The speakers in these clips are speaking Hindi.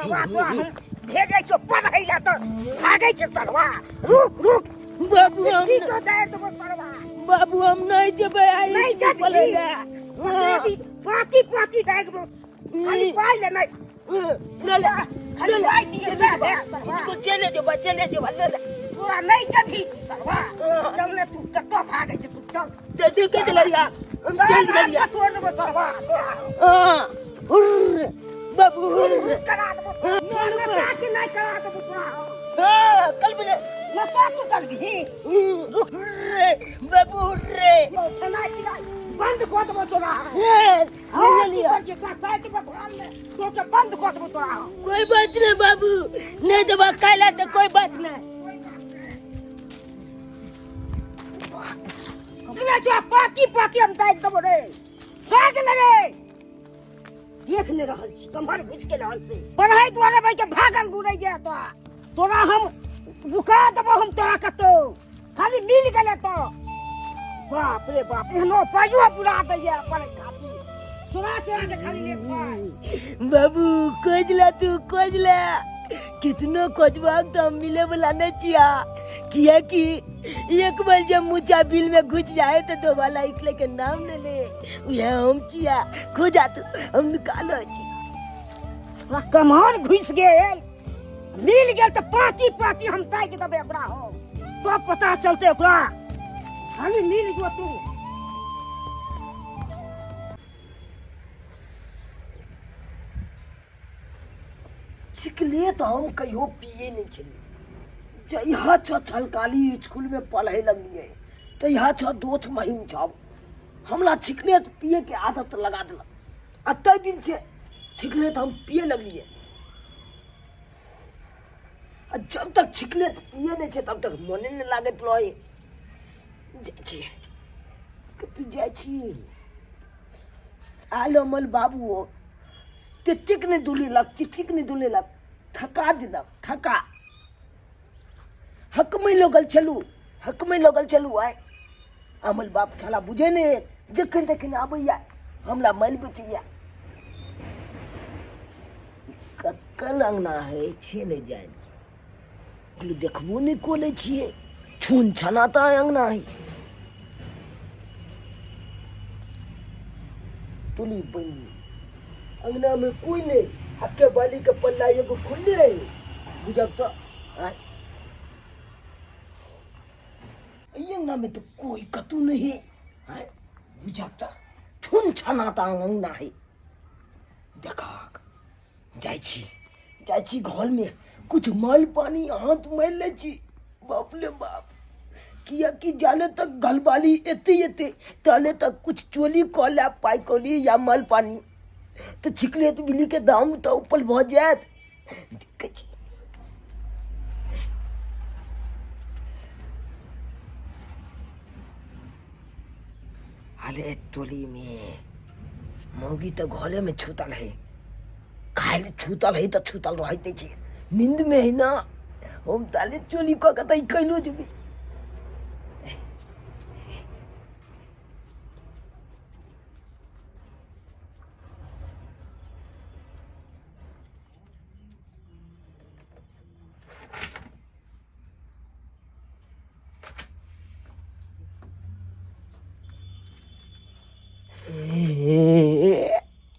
भेजे छो पढ़ै ला त भागै छे सरवा। रुक रुक बाबू हम ठीक तो दे देबो सरवा। बाबू हम नहीं जेबै आई नहीं जाबी बोले ला पाती पाती देबो खाली पाई ले नहीं ले ले खाली पाई दिए से ले सरवा। इसको चले जो ले ले तोरा नहीं जाबी सरवा। चल ले तू कतो भागै छे तू चल दे दे के चलिया हम चल चलिया तोड़ देबो सरवा तोरा। हां बाबू करा देबो नहीं करा देबो तोरा। हां कल बने नशा तू कर भी रुक रे बाबू रे खाना पिला बंद कर देबो तोरा। ले लिया के साथ में भाग ले तो के बंद कर देबो तोरा। कोई बात नहीं बाबू नहीं देबा काला तो कोई बात नहीं। तुला जो पाती पाती हम दाइ देबो रे भाग ले रे। देख ले रहल छी कमर घुस के रहल से पढ़ाई द्वारा भाई के भागल गुरै जे तोरा हम रुका देबो हम तोरा कतो खाली मिल गेले तो बाप रे बाप एहनो पाइयो बुला दैया अपन खाती चोरा चोरा के खाली लेत पाई। बाबू खोजला तू खोजला कितनो खोजबा तो हम मिले वाला नहीं चिया किया कि एक बार जब मुचा बिल में घुस जाए तो दोबारा इकले के नाम ले ले ये हम चिया खोजा तू हम निकालो छी कमर घुस गेल मिल गेल तो पाती पाती हम ताक देबे ओकरा हो तो पता चलते ओकरा खाली मिल जो तू। छिकले तो हम कहियो पिए नहीं छली जइहा छ छलकाली स्कूल में पढ़े लगिए तो यहाँ छ दोस्त महीन छब हमला छिकले तो पिए के आदत लगा दिलक अतः दिन से छिकले तो हम पिए लगलिए जब तक छिकले तो पिए नहीं छे तब तक मन नहीं लागत रहे तू जाय छी आलो मल बाबू हो टिक नहीं दुले लग थका दिलक थका हक में लोगल चलू आए अमल बाप छला बुझे ने जखन तखन आबैया हमला मैल बतिया कक्कल अंगना है छेले जाए देखबो नहीं कोले छिए छून छनाता अंगना है तुली बनी अंगना में कोई नहीं हक्के बाली के पल्ला एगो खुले है बुझब तो अंगना में तो कोई कतू नहीं है बुझब तो छून छनाता अंगना है देखा जाय छी घर में कुछ माल पानी हाथ मैल ले छी बाप ले बाप किया कि जाले तक गलबाली एते ताले तक कुछ चोली कॉला पाई कोली या माल पानी तो छिकले तो बिल्ली के दाम तो ऊपर बहुत जात दिक्कत छी। अरे टोली में मौगी तो घोले में छूतल है खाली छूतल है तो छूतल रहते छे नींद में है ना हम ताले चोली को कतई कैलो जबी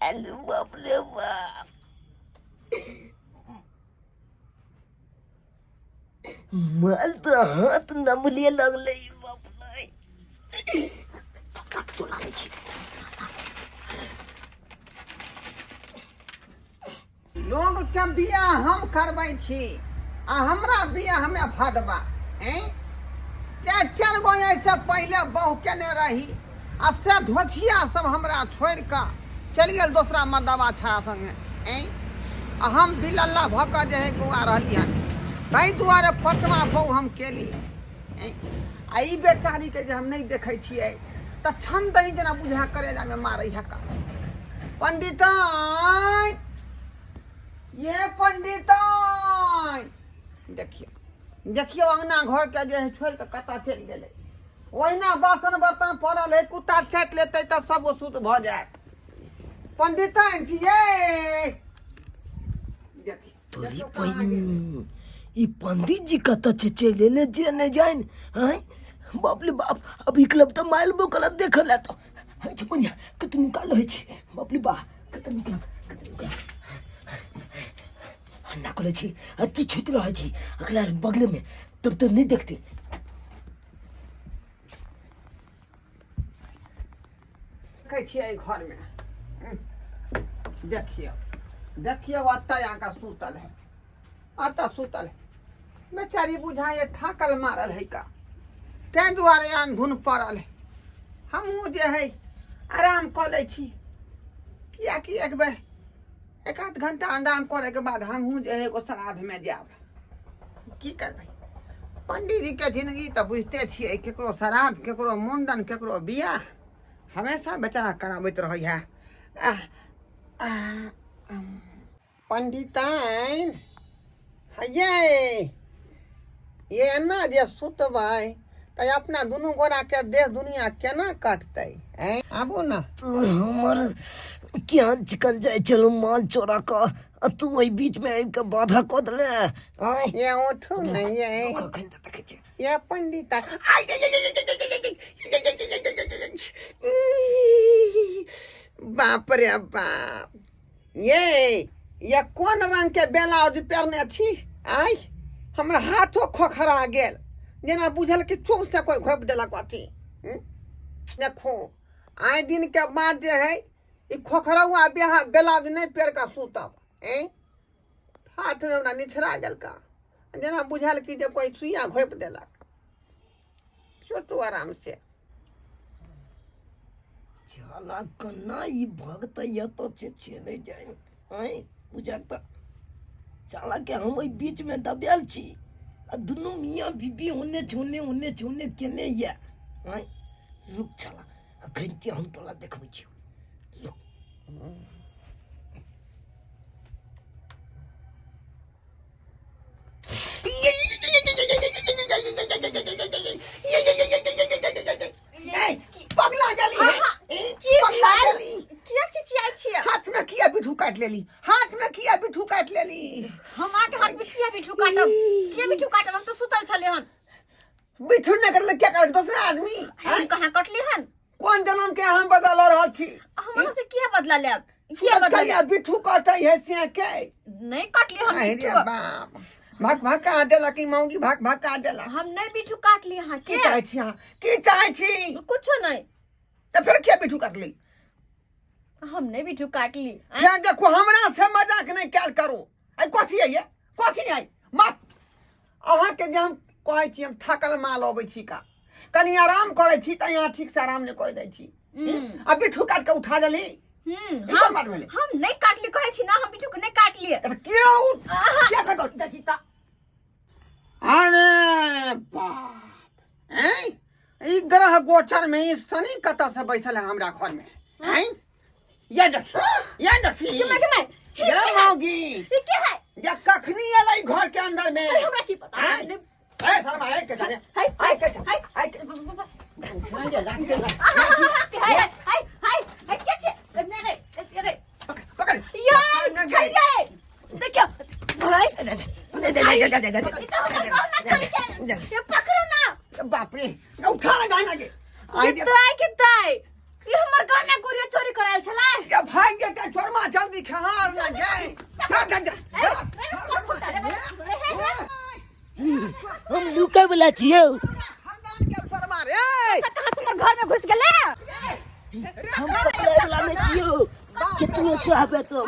अरे बाप रे बाप माल तो हाथ नमले लगले बाप रे तो लागे छी लोग के बिया हम करबै छी आ हमरा बिया हमें भगवा हैं चार गो ऐसे पहले बहु केने रही आ से धोछिया सब हमरा छोड़ के चल गेल दूसरा मर्दवा छा संगे हैं आ हम बिलल्ला भक जे है गुआ रहली हन ताहि दुआरे पचमा बहु हम केली आ ई बेचारी के जे हम नहीं देखे छियै त छन दही जना बुझा करेला में मारै हका पंडिताई ये पंडिताई देखियो अंगना घर के जे छोड़ के कता चल गेले ओहिना बासन बर्तन पड़ल है कुत्ता चाट लेते तो सब सुत भ जाए पंडिताई छियै देखियो तोरी पहिनी ई पंडित जी कत चले ले जे नहीं जाइन हैं बाप रे बाप अब इकलब तो माइल बो कल देखल तो है छपनिया कत निकाल है छी बाप रे बाप कत निकाल अन्ना कोले छी अति छुत रह छी अगला बगल में तब तो नहीं देखते देखै छियै घर में देखिए अत्ता यहाँ का सूतल है अत्ता सूतल है बेचारी बुझाए थाकल मारल है का तै दुआरे अनधुन पड़ल है हमहूँ जे है आराम कऽ लै छी कियाकि एक बेर 1-8 घंटा आराम करे के बाद हमहूँ जे है एगो श्राद्ध में जाब की करबै पंडित जी के जिंदगी तो बुझते छियै केकरो श्राद्ध केकरो मुंडन केकरो बियाह हमेशा बेचारा कराबैत रहै है पंडिताइन ये ना जे सुतबै तो अपना दुनू गोरा के देश दुनिया केना कटतै आबू ना हमर क्या चिकन जाय चलो माल चोरा का तू वही बीच में आइब के बाधा क दले ये उठू ना ये पंडिता बाप रे बाप ये कौन रंग के ब्लाउज पहनने छी आई हमरा हाथों खोखरा गेल जेना बुझल कि चुप से कोई घोप देलक अथी देखो आइ दिन के बाद जे है ई खोखरौआ ब्लाउज नहीं पेर का सूतब हाथ में हमरा निछरा गेल का जेना बुझल कि जे कोई सुइया घोप देलक सोचू आराम से चला कन्ना ई भगत या तो चले जाए हैं बुझाता चला के हम ओई बीच में दबियल छी आ दुनु मियां बीबी होने छुने केने या हैं रुक चला अखनते हम तोला देखबै छी रुक पगला गेली पगला गेली किया चिचियाई छियै हाथ में किया बिठू काट लेली हाथ में किया बिठू काट लेली हमार के हाथ में किया बिठू काटब हम तो सुतल छले हन बिठू न करले क्या कर दूसरा आदमी हम कहां कटली हन कौन जन्म के हम बदल रहल छी हमरा से किया बदला लेब किया बदला कलिया बिठू काटै है से के नहीं कटली हम अरे बिठू बाप भाग का देला की मौगी भाग का देला हम नहीं बिठू काटली हां की चाहै छी हां की चाहै छी कुछो नहीं तो फिर क्या बिठू काटली हम नहीं बिठू काटली क्या देखो हमरा से मजाक नहीं कैल करो आई कथी है ये कथी है मत अहाँ के जे हम कहै छी हम थकल माल अबै छी का कनी आराम करै छी त यहाँ ठीक से आराम नहीं करै दै छी अब बिठू काट के उठा देली हम नहीं काटली कहै छी ना हम बिठू के नहीं काटली क्यों क्या कर दो अरे बाप ई ग्रह गोचर में ई शनि कत से बैसल है हमरा घर में हैं ये देखी ये मौगी ये क्या है ये कखनी एलै घर के अंदर में हमरा की पता ए शर्मा है के जाने हाय नहीं जा हाय क्या छे ये पकड़ ये देखो भाई ये पकड़ो ना बाप रे उठा ले गाना के ये तो आई के ताई ये हमर गाना गुरिया चोरी कराल छला ये भाग के के चोरमा जल्दी खहार ना जाए हम लुका वाला छियो खानदान के चोरमा रे कहां से घर में घुस गेले हम पकड़े वाला नहीं छियो कितनो चाहबे तो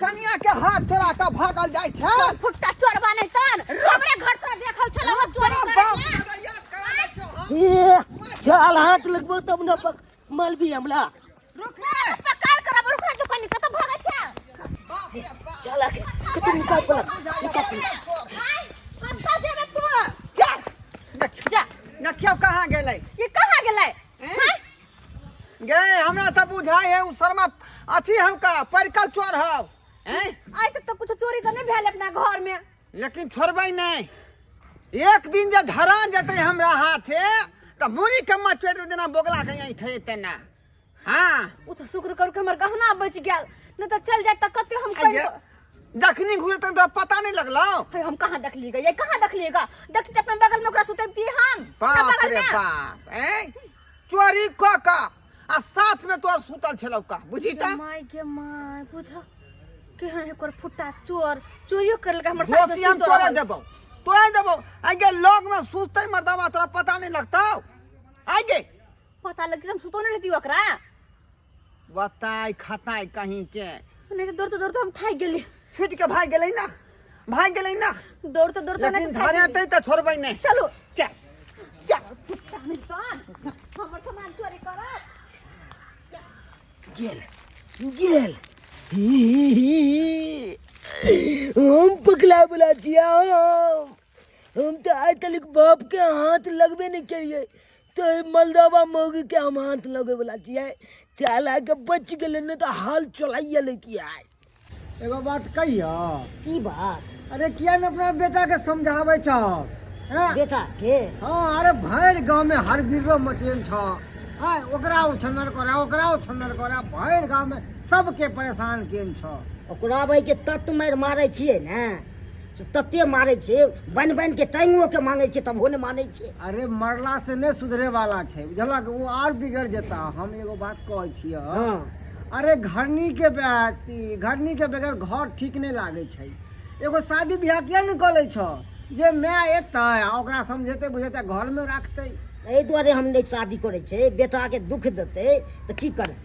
कनिया के हाथ छोड़ा के भागल जाय छै फुट्टा चोरबा नहीं तन हमरे घर पर देखल छला वो चोरी करे चल हाथ लगबो तब न पक माल भी हमला रुक रे पकड़ कर रुक ना दुकान के तो भागे छै चला के कितनो निकाल पड़ा हम सा देबे तू जा नखियो कहां गेलै ये कहां गेलै हैं गए हमरा त बुझाय है उ शर्मा अथी हमका परिकल चोर हव हैं आज तक तो कुछ चोरी तो नहीं भेल अपना घर में लेकिन छोड़बै नहीं एक दिन जे धरा जतै हमरा हाथे त मुरी के मचोड़ देना बोगला के यहीं थे तेना हां वो तो शुक्र करू के हमर गहना बच गेल न तो चल जाए त कते हम कर जखनी घूरे तक तो पता नहीं लगलो। अरे हम कहाँ देख लिएगा, ये कहाँ देख लिएगा? देखते अपने बगल में ओकरा सुते दिए हम अपना बाप बगल रे में। बाप, चोरी क का आ साथ में तोर सुतल छलौ का, बुझी के त माय के माय बुझा केहन एकर फुट्टा चोर चोरियो कर लगा हमर साथ में दोस्ती हम सुतो तोरे रहल। देबो, तोरे देबो। आगे लोग में सुतै मर्दवा तोरा पता नहीं लगता। आगे पता लग हम सुतो नहीं रहती ओकरा, बताई खताई कहीं के नहीं तो दौड़ते हम थाक गेली। छूट के भाग गेलै ना, भाग गेलै ना। दौड़ते लेकिन नहीं धरे तै त छोड़बै नहीं। चलो चल चल फुट्टा मिलतन हमर सामान चोरी करत। गेल गेल हम पकला बोला जिया हम तो आज तक बाप के हाथ लगबे नहीं करिए तो मलदवा मौगी के हम हाथ लगे बोला जिया चाला के बच गए न तो हाल चलाइए लेती आए। एगो बात कहियो, की बात अरे किया न अपना बेटा के समझावे छ? हैं? बेटा के हाँ, अरे भैर गांव में हर बिरो मचेल छ। हाँ, ओकरा उछन्नर करा, ओकरा उछन्नर करा, भैर गांव में सबके परेशान केन छ। ओकरा भाई के तत्व मार मारे छिए ने, तत्ते मारे छे, बन बन के टाइमो के मांगे छे तब हो ने माने छे। अरे मरला से नहीं सुधरे वाला छे, बुझलक? वो और बिगड़ जेता। हम एगो बात कहै छिय, अरे घरनी के व्यक्ति घरनी के बगैर घर ठीक नहीं लागे छै। एगो शादी ब्याह किया नहीं कले छ जे मैं एतै ओकरा समझेते बुझेते घर में रखते। एहि दुआरे हम नहीं शादी करे छे, बेटा के दुख देते तो की करे,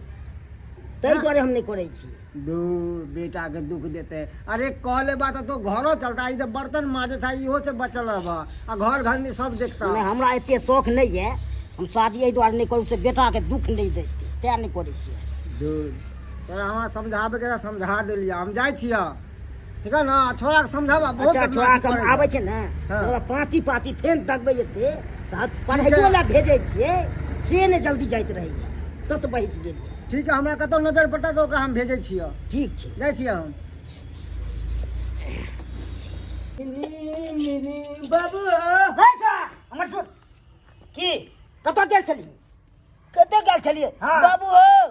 तै दुआरे हम नहीं करे छी। दू बेटा के दुख देते, अरे कहले बात तो घरों चलता, इधर बर्तन माजे था इहो से बचल रह आ घर घर में सब देखता। नहीं हमरा एते शौक नहीं है, हम शादी एहि दुआरे नहीं करू से बेटा के दुख नहीं दे, तै नहीं करे छी। दूर तोरा हमरा समझाबे के समझा देलिया, हम जाय छिया, ठीक है ना? छोरा के समझाबा बहुत अच्छा छोड़ा के हम आबै छे ने, हाँ। ओकरा पाती पाती फेन तकबै एते साथ पढ़ाइयो ला भेजै छिए से ने जल्दी जाइत रही तत बहिस गेल। ठीक है, हमरा कतौ नजर पड़ता तो ओकरा हम भेजै छिया। ठीक छे जाय छिया हम। बाबू अच्छा हमर सुन की कतौ गेल छली? कते गेल छलिए? हाँ। बाबू हो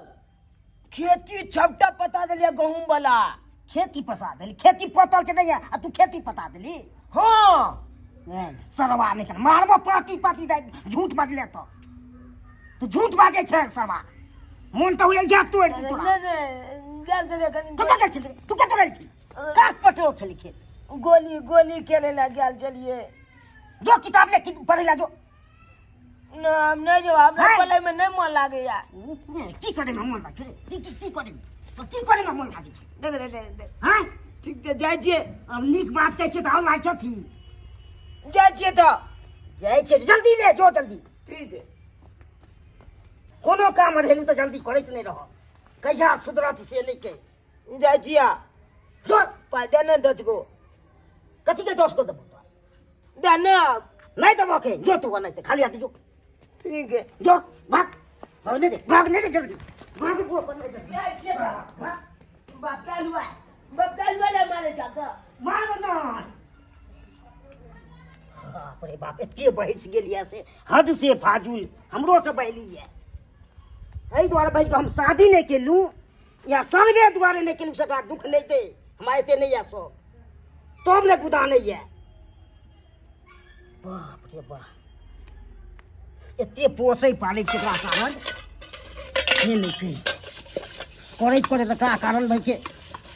खेती छपटा पता दिलिए गहूम वाला। खेती पसा देली, खेती पतल छे नहीं आ तू खेती पता देली? हाँ सरवा नहीं कर मारबो पाती पाती दे, झूठ बाजले तो झूठ बाजे छे सरवा, मन तो हुए या तोड़ दी तोरा। गेल छलिए कनी तू क्या गेल छली? तू क्या गेल छली? का पटो छली खेत? गोली गोली खेले ला गेल छलिए। जो किताब ले पढ़े ला जो। ना हम नहीं जो हमरा हैं? पढ़ाई में नहीं मन लागे यार। की करे में मन लागे? की करे? तो की करे में मन लागे? देख रे दे हैं? ठीक है जाय छिए, अब नीक बात कहै छे त हम लाग थी। जाय छिए तो जाय छे जल्दी ले जो जल्दी। ठीक है। कोनो काम रहेलू तो जल्दी करैत नहीं रह, कहिया सुधरत से नहीं के। जाय छिया जो पादे न दच को कथी के दोस्त को देबो तो? दाना नहीं देबो के जो तू नहीं खाली हाथ जो। ठीक है। जो भाग भागने दे जल्दी भाग वो बनने दे। जाय छिए तो बकालुआ ना मारे चाहता मार बना। बाप रे बाप एते बहिस गेलिया से हद से फाजूल हमरो से बहली है। एहि द्वारे भाई हम शादी नहीं केलू या सर्वे द्वारे नहीं केलू, सकरा दुख नहीं दे, हम एते नहीं है सो तब ने गुदा नहीं है। बाप रे बाप एते पोसै पाले छेकरा कारण ये नहीं कही करे का कारण भाई के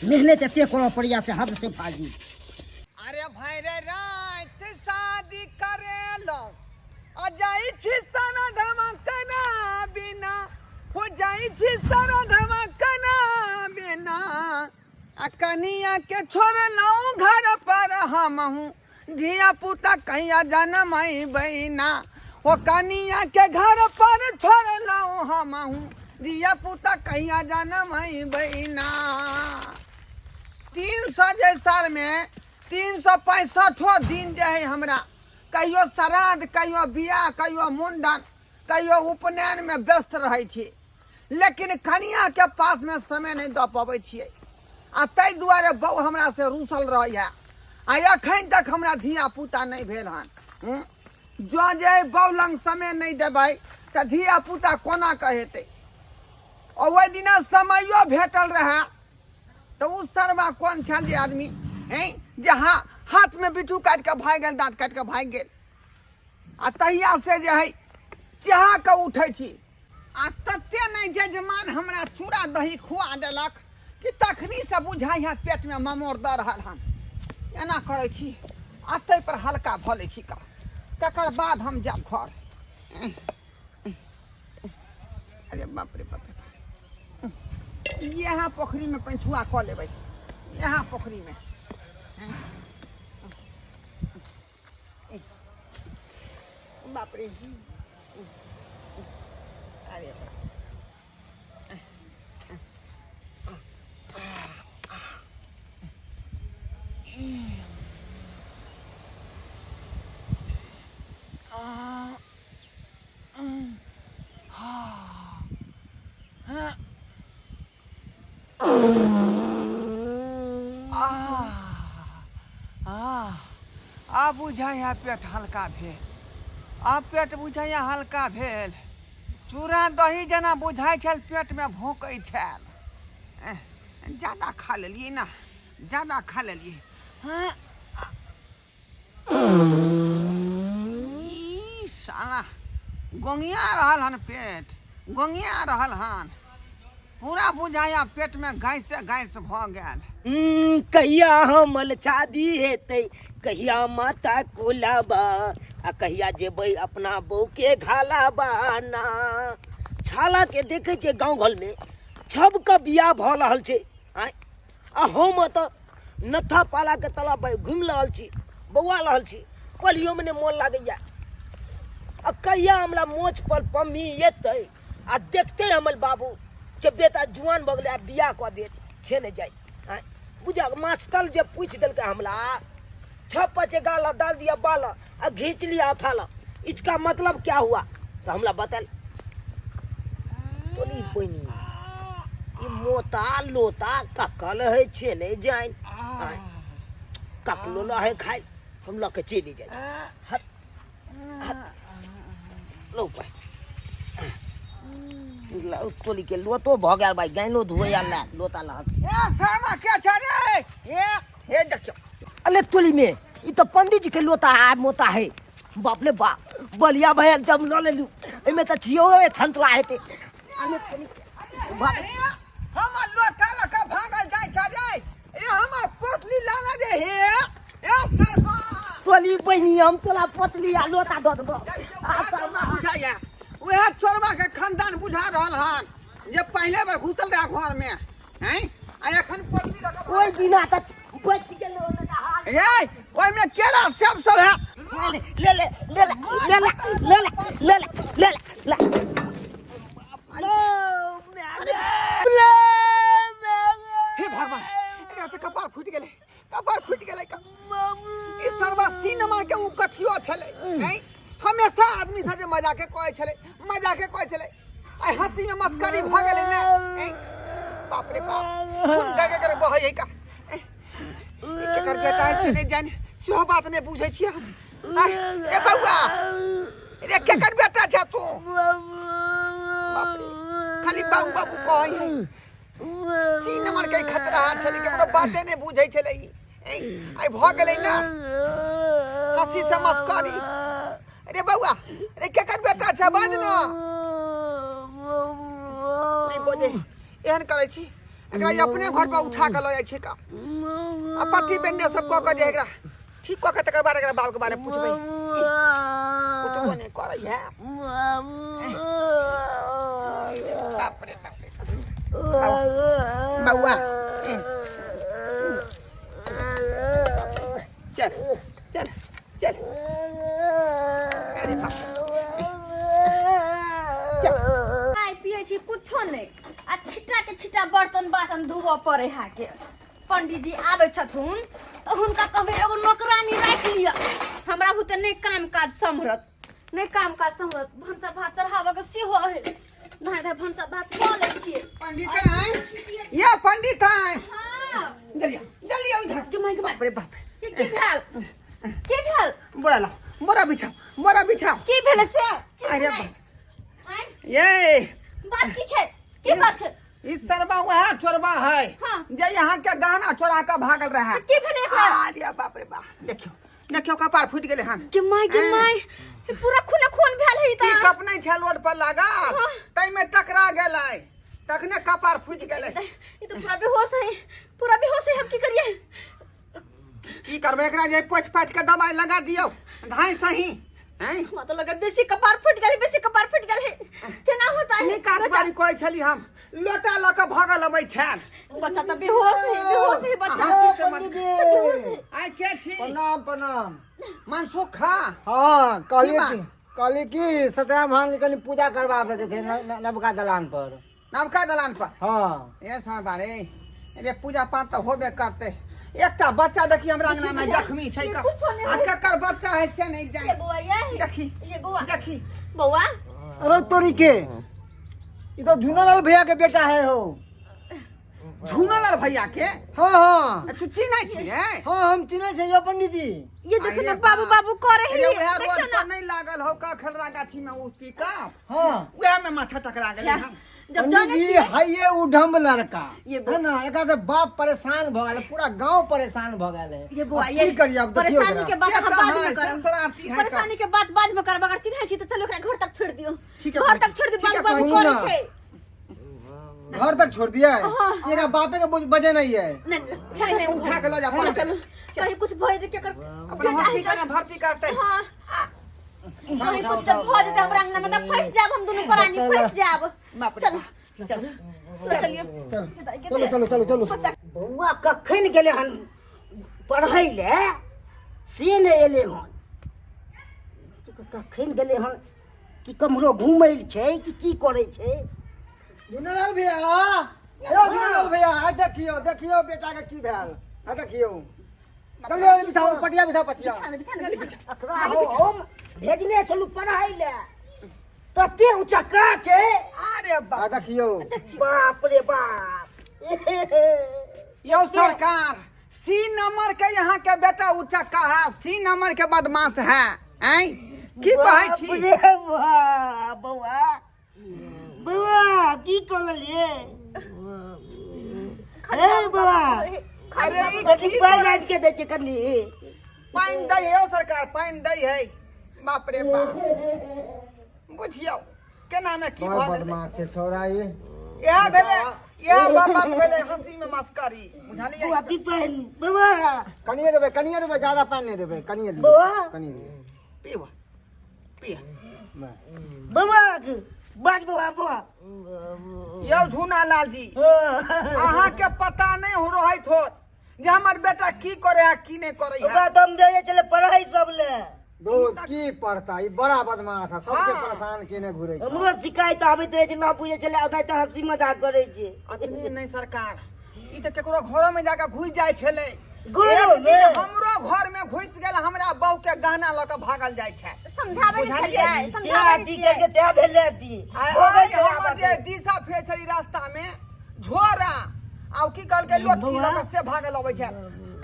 मेहनत एते करो पड़िया से हद से फाजूल। अरे भाई रे रात शादी करेलो आ जाई छी सना धमकना बिना, हो जाई छी सना धमकना बिना। आ कनिया के छोड़लौ घर पर हमहू, धिया पुता कहिया जनमई बहिना। हो कनिया के घर पर छोड़लौ हमहू, धिया पुता कहिया जनमई बहिना। 300 जे साल में 365 दिन जे है हमरा, कहियो श्राद्ध, कहियो बियाह, कहियो मुंडन, कहियो उपनयन में व्यस्त रहे छी, लेकिन कनिया के पास में समय नहीं दे पाबै छियै। आ ताहि दुआरे बहु हमरा से रूसल रहैया। आ अखन तक हमरा धिया पुता नहीं भेल हन। जो जे बहु लंग समय नहीं देबै तऽ धिया पुता कोना के हेतै। और ओहि दिना समयो भेटल रहे तो उस सरवा कौन छल जे आदमी हैं जे हाथ में बिठू काट के भाग गेल, दांत काट के भाग गेल। आ तहिया से जे है चाह के उठे छी आ तते नहीं जजमान हमरा चूड़ा दही खुआ देलक कि तखनी से बुझाई है पेट में ममोर दऽ रहल हन। एना करे छी आ तै पर हल्का भऽ लै छी का, तकर बाद हम जाब घर। अरे बाप रे बाप रे, यहाँ पोखरी में पंछुआ कऽ लेबै, यहाँ पोखरी में। बाप रे, अरे बाप। बुझाइया पेट हल्का भेल, आब पेट बुझाइया हल्का भेल। चूड़ा दही जेना बुझाइ छल पेट में भोंकै छल। ज्यादा खा लेलिए ना, ज्यादा खा लेलिए। ई साला गोंगिया रहल हन, पेट गोंगिया रहल हन, पूरा बुझाइया पेट में गैस गैस भ गेल। कहिया हमल शादी हेतै, कहिया माता कोलाबा, आ कहिया जेबै अपना बहू के घालाबा ना। छाला के देखे छे गाँव घर में सबके बियाह भ रहल छै, आ हम तऽ नथा पाला के तला घूम रहल छी, बौआ रहल छी, पलियो में मोन लागैया। आ कहिया हमरा मोछ पर पम्मी एतै आ देखते हमर बाबू जे बेटा जुआन भऽ गेलै आ बियाह कऽ देत छे नहि जाय। बुझा मास्टर जे पूछ दिलकै हमरा, छप पे गाला डाल दिया बाला आ घींच लिया उठाला, इसका मतलब क्या हुआ? तो हमरा बताल तोनी बनी ई मोता लोता ककल है छे नहीं जाय, ककलो ना है खाई, हम लोग के चली जाए। हट लो पे तोली के लोतो भ गेल भाई, गाइनो धोया ला लोता ला। ए सामा क्या छ रे? हे देखियो, अले तोली में ई तो पंडित जी के लोता है, मोता है। बाप रे बाप, बलिया भैल जब ल लेलू एमे त छियो छंतला हेते। अले तोली हमर लोटा लका भागल जाय छ रे। ए हमर पोटली लाला रे हे। ए सरवा तोली बहिनी हम तोला पोतली आ लोता द देबो। बुझाइया वह चोरबा के खानदान बुझा रहल हन जे पहले बार घुसल रहा घर में, हैं आ एखन पोटली लका ओइ दिना त बच गेल ओने का हाल। ए ओइ में केरा सब है। ले ले ले ले ले ले ले ले ले हे भगवान, एकरा त कपार फूट गेलै, कपार फूट गेलै। ई सरवा सिनेमा के उ कठियो छलै, हैं हमेशा आदमी से जे मजाके कहै छलै, मजाके कहै छलै, आइ हंसी में मस्करी भ गेलै ने। बाप रे बाप, खून गगे गगे बहै है का। ई केकर बेटा है से नहीं जान, सेहो बात नहीं बुझै छियै हम। ए बौआ, रे केकर बेटा छ तू? बाप रे, खाली बाबू बाबू कहै है। सिनेमा के खतरा छलै, केकरो बाते नहीं बुझै छलै। आइ भ गेलै ना हंसी से मस्करी। अरे बउआ, अरे केकर बेटा छ बाज ना। नहीं बोझे एहन करे छी, एकरा अपने घर पर उठा के ल जाय छै का, आ पट्टी बेन्ने सब क के जे एकरा ठीक क के तकर बाद एकरा बाप के बारे में पूछबै। कुछो नहीं करै है। बाप रे बाप रे बउआ, चल चल चल। अरे बाप खाइ पिए छी कुछो नहीं, आ छिटा के छिटा बर्तन बासन धोबऽ पड़े है के। पंडित जी आवे छथुन तो हुनका कहबे एगो नौकरानी राख लिया, हमरा बुते नहीं काम काज सम्हरत, नहीं काम काज सम्हरत। भंसा भात चढ़ावे के सेहो है, नहीं रे भंसा भात खा ले छिए। पंडित है ये, पंडित है। हां जल्दी जल्दी आउ इधर। के माय के बाप रे बाप, की भेल? की भेल? बोरा ला, बोरा बिछा, बोरा बिछा। की भेल से? अरे बाप, ये बात की छै? की बात छै? इस सरबा वह चोरबा है हाँ। जे यहाँ के गहना चोरा के भागल रहा की भेलै एकरा? अरे बाप रे बाप देखियो देखियो कपार फूट गेले हन के माय ये पूरा खून भेल है की त कप नहीं छे रोड पर लगा तई में टकरा गेलै तखने कपार फूट गेलै ये तो पूरा बेहोश है हम की करिए की करबे एकरा जे पोछ पाछ के दवाई लगा दियो धाई सही हैं हमरा तो लगा बेसी कपार फूट गेल है केना होता है निकास बारी कोई छली हम लोटा ल के भागल अबै छन बच्चा तो बेहोश है बच्चा हंसी से मत पंडित जी आई के छी प्रणाम मनसुख खा हाँ की बात? कहली कि सत्यनारायण भगवान के कनी पूजा करवावे के थे नवका दलान पर। नवका दलान पर हाँ ये साहब बारे ये पूजा पाठ तो होबे करते एकटा बच्चा देखी हमरा अंगना में जख्मी छै ये कुछो नहीं आ ककर बच्चा है से नहीं ये जाए बुआ ये देखी ये बुआ देखी बुआ अरे तोरी के ये तो झूनालाल भैया के बेटा है हो। झूनालाल भैया के हाँ हाँ तू चिन्है छी रे हाँ हम चिन्है छै यो पंडित जी। ये देखो ना बाबू कर रही ये है वह देखो रोड ना पर नहीं लागल हो का खलरा गाछी में उसकी का हाँ वह में माथा टकरा गेले हम जब पंडित जाने जी छिए है ये उडम्ब लड़का ये है ना एका से बाप परेशान भ गेल पूरा गांव परेशान भ गेल है। ये बुआ अब ये की करिए अब देखियो परेशानी के बात से हम तो बाद है, में से करब शरारती है का। परेशानी के बात बाद में करब अगर चिन्है छी त चलो एकरा घर तक छोड़ दियो ठीक है, घर तक छोड़ दियो ठीक है, बाबू सुनू करे ना। छै घर तक छोड़ दिया है हाँ। ये बापे के बजे नहीं है। नहीं नहीं उठा के लो जा चलो चलो कहीं कुछ भय दे के कर अपना हॉस्पिटल में भर्ती करते हां कहीं कुछ जब भय दे हमरा अंगना में त फंस जाब हम दोनों प्राणी फंस जाब बाप रे चलो चलिए चलो चलो चलो चलो बउआ कखन गेले हन पढ़ै ले से ने एले हन कखन गेले हन कि कमरो घुमै छै कि की करै छै झूनालाल भैया हेलो झूनालाल भैया आ देखियो देखियो बेटा के की भेल आ देखियो चलिए बिठाओ पटिया बिठाओ पटिया। एकरा हम भेजने छलू पढ़ै ले तते उचक्का छै अरे आ देखियो बाप रे बाप यो सरकार सी नंबर के यहाँ के बेटा उचक्का है सी नंबर के बदमाश है हैं की कहै छी बाप रे बा बउआ बउआ की कहलिए ए बउआ अरे ई कथी की पाइ कहै लाग के दै छै कनी पाइन दै है सरकार पाइन दै है बाप रे बाप बुझियो केना में की बड़ भऽ गेलै बदमाश छै छौड़ा ये। यह भेले यह बात भेले हंसी में मस्करी बुझलिए बउआ पी पाइन बउआ कनिए देबै ज्यादा पानी नहीं देबै कनिए दियो बउआ कनिए दियो पीवा पिया बउआ बाज बउआ बउआ यो झूनालाल जी अहाँ के पता नहीं हो रहैत होत जे हमर बेटा की करे है की नहीं करे है ओकरा दम दे चले पढ़ाई सब ले दो की पढ़ता ई बड़ा बदमाश है सबके हाँ। परेशान केने घुरे छै। हमरो शिकायत आबैत रहे छै ना बुझे चले आधा त हंसी मजाक करे छै अतने नहीं सरकार ई तो केकरो घर में जाके घुस जाय छले घरो एक दिन में? हमरो घर में घुस गेल हमरा बहू के गहना ल के भागल जाय छै समझावे नहीं बुझलिए? चाहिए त्या समझावे दी नहीं करके चाहिए त्या भेले दी हो गई छै हम आबाद जे दिशा फेर छली रास्ता में झोरा आ की कहल के लोटी ल के से भागल अबै छै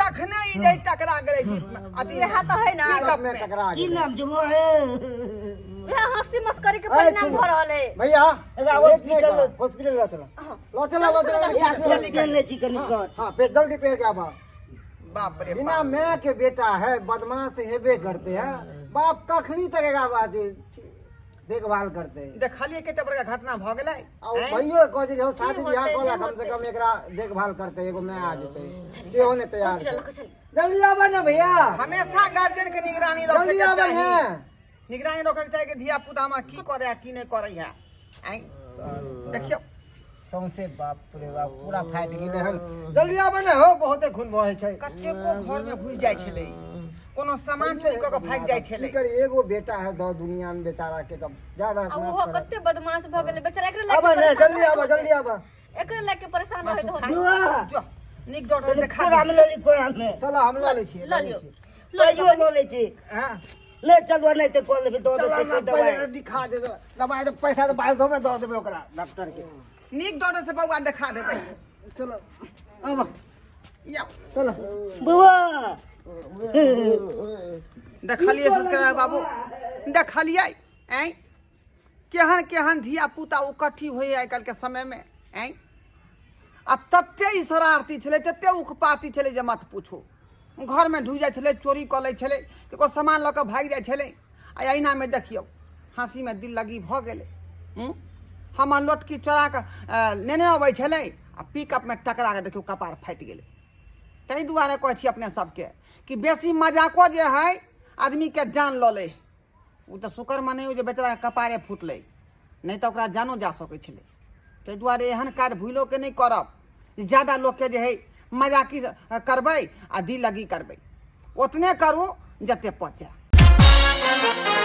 तखने ई जे टकरा गेलै जीप में अति यह तो है ना पिकअप में में टकरा की गेलै। नाम छै वो है यह हंसी मस्करी के ए, परिणाम सुनो। भ रहल है भैया एकरा हॉस्पिटल हॉस्पिटल हॉस्पिटल लो चलो या सब केने छी कनी सर हाँ पे जल्दी पेड़ के आबा बाप रे बिना बाप माँ के बेटा है बदमाश तो हेबे करते हैं बाप कखनी तक एकरा बात देखभाल करते हैं। देखलिए कते बड़का घटना भ गेलै और हैं? भैयो कह जे हो शादी होते, बियाह कला नहीं कम से होते। कम एकरा देखभाल करते एगो मैं आ जेते से होने तैयार चलो छै। चल जल्दी आबा ना भैया हमेशा गार्जियन के निगरानी रखे जल्दी के आबा चाही ना निगरानी रखे के चाही कि धिया पुता हमर की करे है की नहीं करे है हैं? देखियो सौंसे बाप रे बाप पूरा फाइट गेले हन जल्दी आबा ना हो बहुते खून बहे छै। कच्चे को घर में घुस जाय छले कोनो सामान चोरी क के भाग जाय की छले करी एगो बेटा है दो दुनिया में बेचारा के तब ज्यादा अब वो कते बदमाश भ गेलै बेचारा एकरा आबा ना लेके जल्दी आबा एकरा लेके परेशान होइत हो बउआ जो निक डॉक्टर देखा कोरा में ले कोरा में चलो हम ला ले छिए ल लियो पाइयो लो ले छी हां ले चलो नहीं तो कॉल दे दो चलो दे ना दवाई पहले दिखा दे दवाई तो पैसा तो बाद में दो देबे ओकरा डॉक्टर के निक डॉक्टर से बउआ देखा देते चलो आबा या चलो बउआ देखलिए ससुरा बाबू देखलिए हैं केहन केहन धिया पुता इकट्ठी होई आइ काल्हि के समय में हैं आ तते ई शरारती छलै, तते उखपाती छलै जे मत पूछू। घर में ढुक जाइ छलै, चोरी कऽ लै छलै, केकरो सामान लऽ कऽ भागि जाइ छलै। आ अहिना में देखियौ हँसी में दिल लगी भऽ गेलै। हमर लोटकी चोरा कऽ नेने अबै छलै आ पिकअप में टकरा के देखियौ कपार फाटि गेलै। ताहि दुआरे कहै छी अपने सबके कि बेसी मजाको जे है आदमी के जान लऽ लै। ओ तऽ शुक्र मने जे बेचारा कपारे फुटलै, नहीं तो ओकरा जानो जा सकै छलै। ताहि दुआरे एहन कार्य भूलो के नहीं करब। ज़्यादा लोग के जे है मजाकी करबै आ दिल लगी करबै, ओतने करू जते पच जाए।